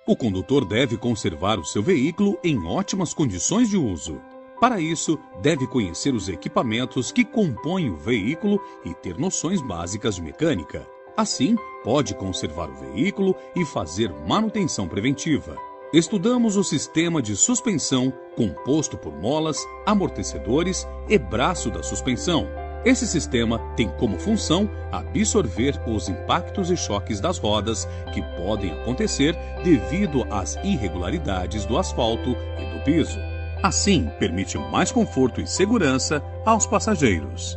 O condutor deve conservar o seu veículo em ótimas condições de uso. Para isso, deve conhecer os equipamentos que compõem o veículo e ter noções básicas de mecânica. Assim, pode conservar o veículo e fazer manutenção preventiva. Estudamos o sistema de suspensão composto por molas, amortecedores e braço da suspensão. Esse sistema tem como função absorver os impactos e choques das rodas que podem acontecer devido às irregularidades do asfalto e do piso. Assim, permite mais conforto e segurança aos passageiros.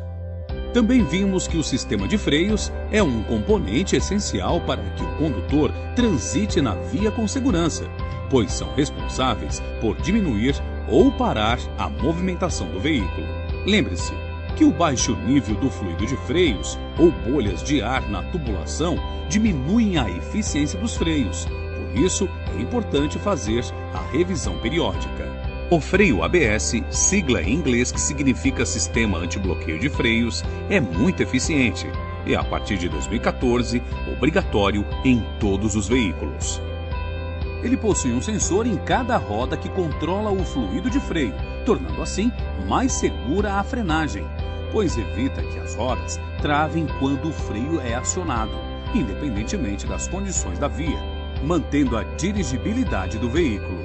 Também vimos que o sistema de freios é um componente essencial para que o condutor transite na via com segurança, pois são responsáveis por diminuir ou parar a movimentação do veículo. Lembre-se que o baixo nível do fluido de freios ou bolhas de ar na tubulação diminuem a eficiência dos freios, por isso é importante fazer a revisão periódica. O freio ABS, sigla em inglês que significa Sistema Antibloqueio de Freios, é muito eficiente e, a partir de 2014, obrigatório em todos os veículos. Ele possui um sensor em cada roda que controla o fluido de freio, tornando assim mais segura a frenagem, pois evita que as rodas travem quando o freio é acionado, independentemente das condições da via, mantendo a dirigibilidade do veículo.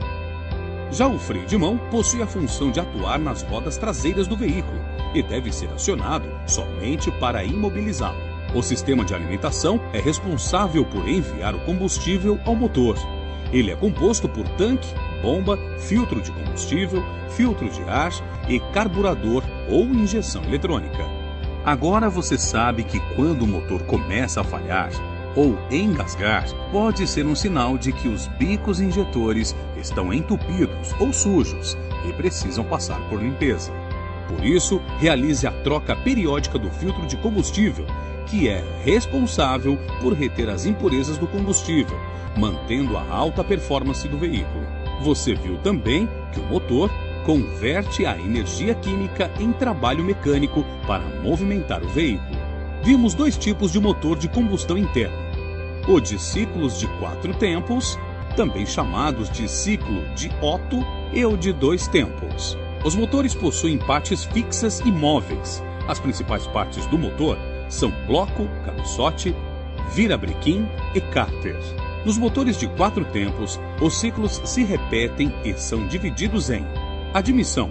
Já o freio de mão possui a função de atuar nas rodas traseiras do veículo e deve ser acionado somente para imobilizá-lo. O sistema de alimentação é responsável por enviar o combustível ao motor. Ele é composto por tanque, bomba, filtro de combustível, filtro de ar e carburador ou injeção eletrônica. Agora você sabe que quando o motor começa a falhar ou engasgar, pode ser um sinal de que os bicos injetores estão entupidos ou sujos e precisam passar por limpeza. Por isso, realize a troca periódica do filtro de combustível, que é responsável por reter as impurezas do combustível, mantendo a alta performance do veículo. Você viu também que o motor converte a energia química em trabalho mecânico para movimentar o veículo. Vimos dois tipos de motor de combustão interna: o de ciclos de 4 tempos, também chamados de ciclo de Otto, e o de 2 tempos. Os motores possuem partes fixas e móveis. As principais partes do motor são bloco, cabeçote, virabrequim e cárter. Nos motores de 4 tempos, os ciclos se repetem e são divididos em admissão,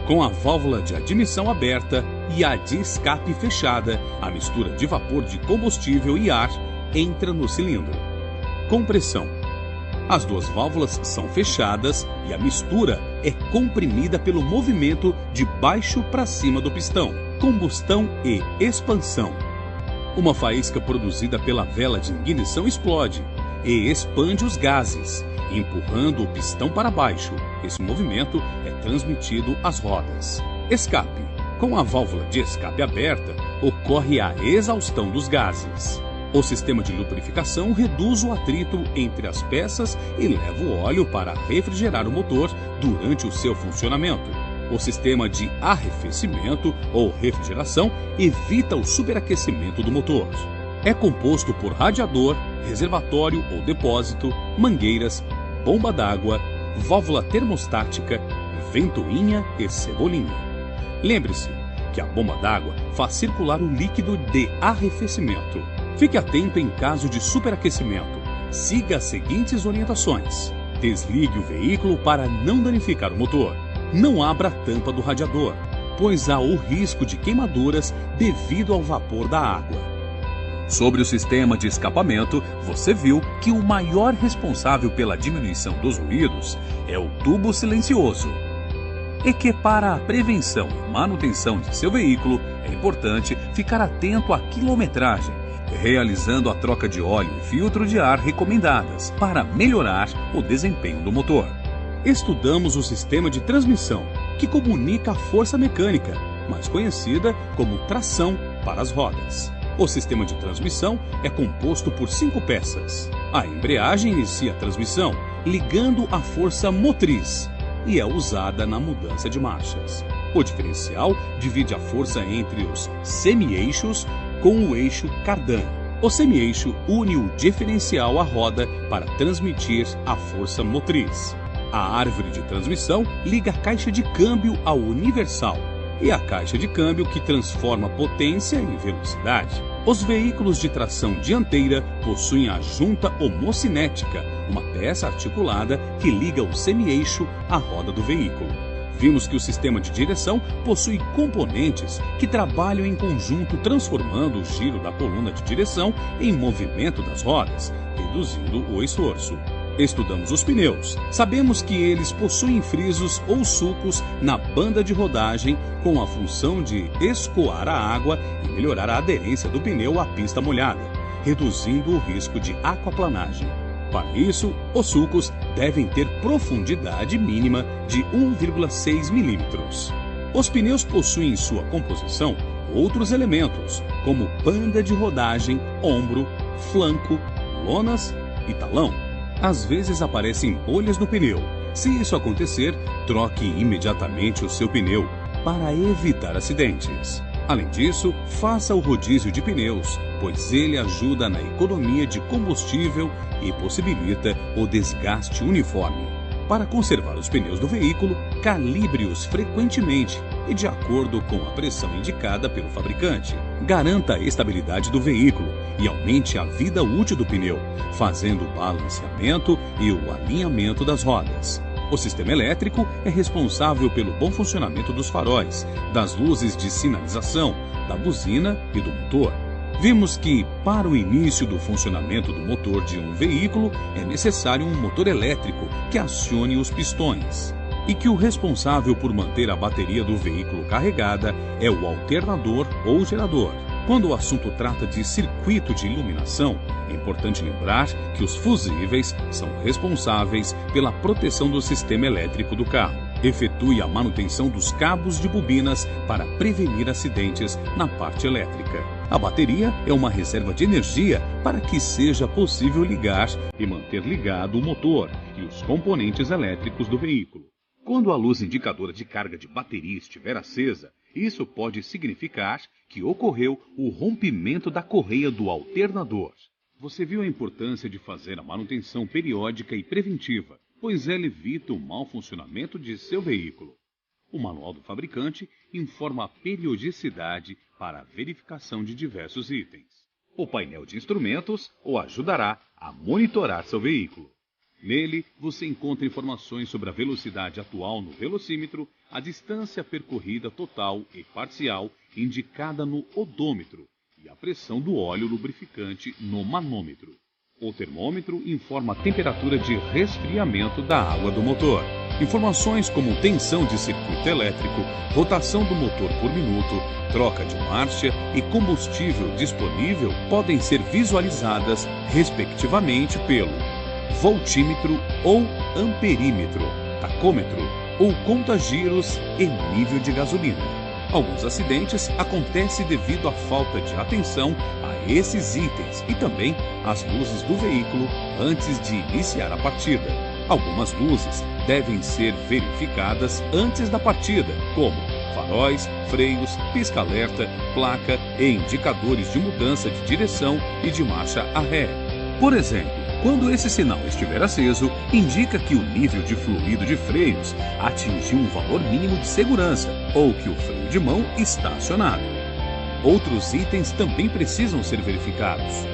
com a válvula de admissão aberta, e a de escape fechada. A mistura de vapor de combustível e ar entra no cilindro. Compressão. As duas válvulas são fechadas e a mistura é comprimida pelo movimento de baixo para cima do pistão. Combustão e expansão. Uma faísca produzida pela vela de ignição explode e expande os gases, empurrando o pistão para baixo. Esse movimento é transmitido às rodas. Escape. Com a válvula de escape aberta, ocorre a exaustão dos gases. O sistema de lubrificação reduz o atrito entre as peças e leva o óleo para refrigerar o motor durante o seu funcionamento. O sistema de arrefecimento ou refrigeração evita o superaquecimento do motor. É composto por radiador, reservatório ou depósito, mangueiras, bomba d'água, válvula termostática, ventoinha e cebolinha. Lembre-se que a bomba d'água faz circular o líquido de arrefecimento. Fique atento em caso de superaquecimento. Siga as seguintes orientações: desligue o veículo para não danificar o motor. Não abra a tampa do radiador, pois há o risco de queimaduras devido ao vapor da água. Sobre o sistema de escapamento, você viu que o maior responsável pela diminuição dos ruídos é o tubo silencioso. E que para a prevenção e manutenção de seu veículo é importante ficar atento à quilometragem, realizando a troca de óleo e filtro de ar recomendadas para melhorar o desempenho do motor. Estudamos o sistema de transmissão, que comunica a força mecânica, mais conhecida como tração, para as rodas. O sistema de transmissão é composto por 5 peças. A embreagem inicia a transmissão, ligando a força motriz, e é usada na mudança de marchas. O diferencial divide a força entre os semi-eixos com o eixo cardan. O semi-eixo une o diferencial à roda para transmitir a força motriz. A árvore de transmissão liga a caixa de câmbio ao universal e a caixa de câmbio que transforma potência em velocidade. Os veículos de tração dianteira possuem a junta homocinética, uma peça articulada que liga o semi-eixo à roda do veículo. Vimos que o sistema de direção possui componentes que trabalham em conjunto, transformando o giro da coluna de direção em movimento das rodas, reduzindo o esforço. Estudamos os pneus. Sabemos que eles possuem frisos ou sulcos na banda de rodagem com a função de escoar a água e melhorar a aderência do pneu à pista molhada, reduzindo o risco de aquaplanagem. Para isso, os sulcos devem ter profundidade mínima de 1,6 milímetros. Os pneus possuem em sua composição outros elementos, como banda de rodagem, ombro, flanco, lonas e talão. Às vezes aparecem bolhas no pneu. Se isso acontecer, troque imediatamente o seu pneu para evitar acidentes. Além disso, faça o rodízio de pneus, pois ele ajuda na economia de combustível e possibilita o desgaste uniforme. Para conservar os pneus do veículo, calibre-os frequentemente e de acordo com a pressão indicada pelo fabricante. Garanta a estabilidade do veículo e aumente a vida útil do pneu, fazendo o balanceamento e o alinhamento das rodas. O sistema elétrico é responsável pelo bom funcionamento dos faróis, das luzes de sinalização, da buzina e do motor. Vimos que, para o início do funcionamento do motor de um veículo, é necessário um motor elétrico que acione os pistões, e que o responsável por manter a bateria do veículo carregada é o alternador ou gerador. Quando o assunto trata de circuito de iluminação, é importante lembrar que os fusíveis são responsáveis pela proteção do sistema elétrico do carro. Efetue a manutenção dos cabos de bobinas para prevenir acidentes na parte elétrica. A bateria é uma reserva de energia para que seja possível ligar e manter ligado o motor e os componentes elétricos do veículo. Quando a luz indicadora de carga de bateria estiver acesa, isso pode significar que ocorreu o rompimento da correia do alternador. Você viu a importância de fazer a manutenção periódica e preventiva, pois ela evita o mau funcionamento de seu veículo. O manual do fabricante informa a periodicidade para a verificação de diversos itens. O painel de instrumentos o ajudará a monitorar seu veículo. Nele, você encontra informações sobre a velocidade atual no velocímetro, a distância percorrida total e parcial indicada no odômetro e a pressão do óleo lubrificante no manômetro. O termômetro informa a temperatura de resfriamento da água do motor. Informações como tensão de circuito elétrico, rotação do motor por minuto, troca de marcha e combustível disponível podem ser visualizadas, respectivamente, pelo voltímetro ou amperímetro, tacômetro ou conta-giros e nível de gasolina. Alguns acidentes acontecem devido à falta de atenção a esses itens e também às luzes do veículo antes de iniciar a partida. Algumas luzes devem ser verificadas antes da partida, como faróis, freios, pisca-alerta, placa e indicadores de mudança de direção e de marcha a ré. Por exemplo, quando esse sinal estiver aceso, indica que o nível de fluido de freios atingiu um valor mínimo de segurança ou que o freio de mão está acionado. Outros itens também precisam ser verificados.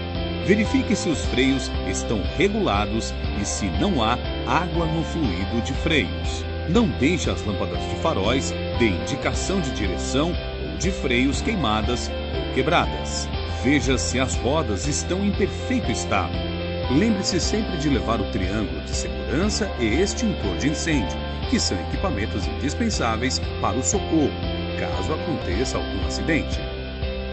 Verifique se os freios estão regulados e se não há água no fluido de freios. Não deixe as lâmpadas de faróis de indicação de direção ou de freios queimadas ou quebradas. Veja se as rodas estão em perfeito estado. Lembre-se sempre de levar o triângulo de segurança e extintor de incêndio, que são equipamentos indispensáveis para o socorro, caso aconteça algum acidente.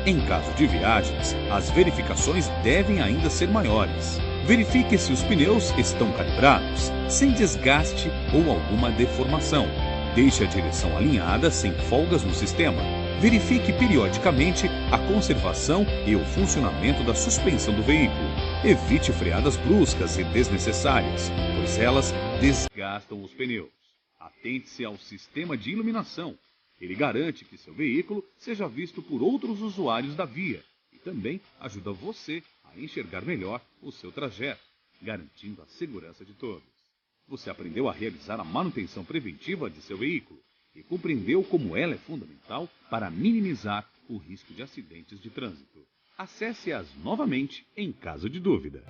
Em caso de viagens, as verificações devem ainda ser maiores. Verifique se os pneus estão calibrados, sem desgaste ou alguma deformação. Deixe a direção alinhada sem folgas no sistema. Verifique periodicamente a conservação e o funcionamento da suspensão do veículo. Evite freadas bruscas e desnecessárias, pois elas desgastam os pneus. Atente-se ao sistema de iluminação. Ele garante que seu veículo seja visto por outros usuários da via e também ajuda você a a enxergar melhor o seu trajeto, garantindo a segurança de todos. Você aprendeu a realizar a manutenção preventiva de seu veículo e compreendeu como ela é fundamental para minimizar o risco de acidentes de trânsito. Acesse-as novamente em caso de dúvida.